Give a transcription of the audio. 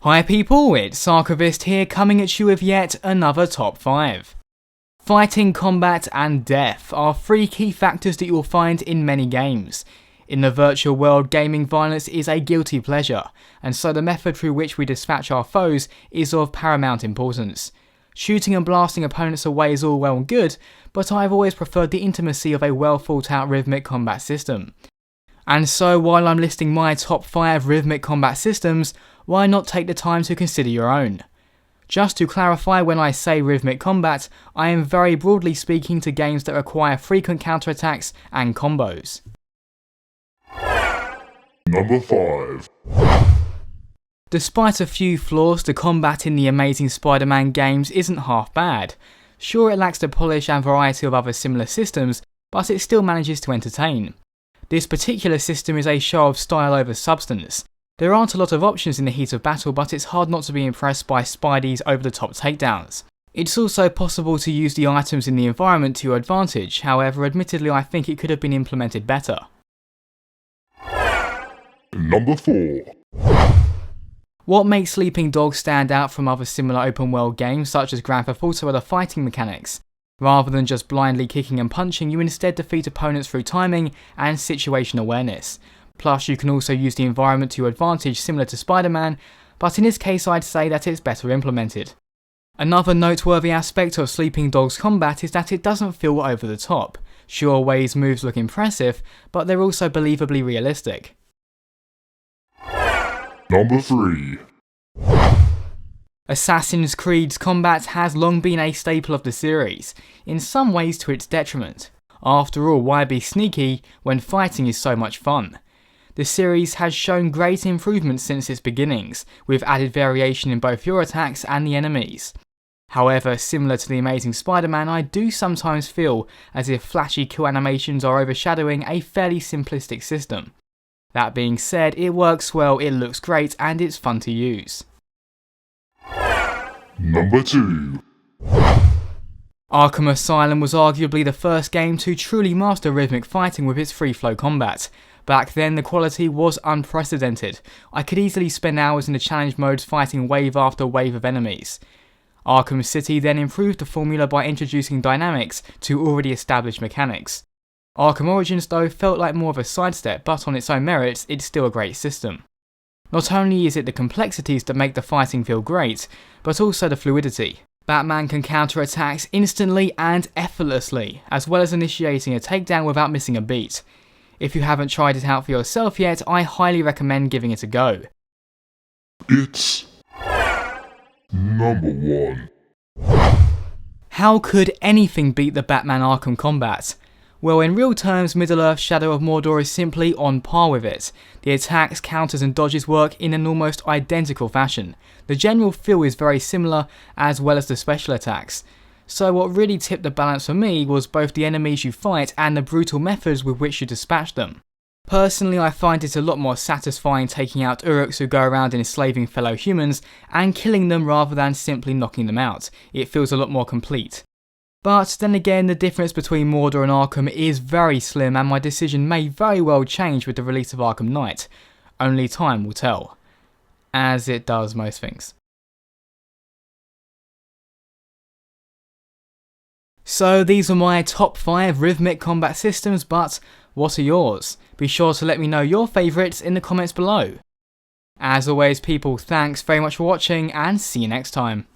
Hi people, it's Arkham here coming at you with yet another top 5. Fighting, combat and death are three key factors that you will find in many games. In the virtual world, gaming violence is a guilty pleasure, and so the method through which we dispatch our foes is of paramount importance. Shooting and blasting opponents away is all well and good, but I've always preferred the intimacy of a well thought out rhythmic combat system. And so while I'm listing my top 5 rhythmic combat systems, why not take the time to consider your own? Just to clarify, when I say rhythmic combat, I am very broadly speaking to games that require frequent counterattacks and combos. Number 5. Despite a few flaws, the combat in the amazing SpiderMan games isn't half bad. Sure, it lacks the polish and variety of other similar systems, but it still manages to entertain. This particular system is a show of style over substance. There aren't a lot of options in the heat of battle, but it's hard not to be impressed by Spidey's over-the-top takedowns. It's also possible to use the items in the environment to your advantage, however admittedly I think it could have been implemented better. Number 4. What makes Sleeping Dogs stand out from other similar open world games such as Grand Theft Auto are the fighting mechanics. Rather than just blindly kicking and punching, you instead defeat opponents through timing and situation awareness. Plus you can also use the environment to your advantage, similar to SpiderMan, but in this case I'd say that it's better implemented. Another noteworthy aspect of Sleeping Dogs combat is that it doesn't feel over the top. Sure, Way's moves look impressive, but they're also believably realistic. Number 3. Assassin's Creed's combat has long been a staple of the series, in some ways to its detriment. After all, why be sneaky when fighting is so much fun? The series has shown great improvements since its beginnings, with added variation in both your attacks and the enemies. However, similar to the Amazing Spider-Man, I do sometimes feel as if flashy kill animations are overshadowing a fairly simplistic system. That being said, it works well, it looks great, and it's fun to use. Number 2. Arkham Asylum was arguably the first game to truly master rhythmic fighting with its free flow combat. Back then the quality was unprecedented. I could easily spend hours in the challenge modes fighting wave after wave of enemies. Arkham City then improved the formula by introducing dynamics to already established mechanics. Arkham Origins though felt like more of a sidestep, but on its own merits it's still a great system. Not only is it the complexities that make the fighting feel great, but also the fluidity. Batman can counter attacks instantly and effortlessly, as well as initiating a takedown without missing a beat. If you haven't tried it out for yourself yet, I highly recommend giving it a go. It's number 1. How could anything beat the Batman Arkham combat? Well, in real terms, Middle-earth's Shadow of Mordor is simply on par with it. The attacks, counters and dodges work in an almost identical fashion. The general feel is very similar, as well as the special attacks. So what really tipped the balance for me was both the enemies you fight and the brutal methods with which you dispatch them. Personally, I find it a lot more satisfying taking out Uruks who go around enslaving fellow humans and killing them rather than simply knocking them out. It feels a lot more complete. But then again, the difference between Mordor and Arkham is very slim, and my decision may very well change with the release of Arkham Knight. Only time will tell. As it does most things. So these are my top 5 rhythmic combat systems, but what are yours? Be sure to let me know your favourites in the comments below. As always people, thanks very much for watching and see you next time.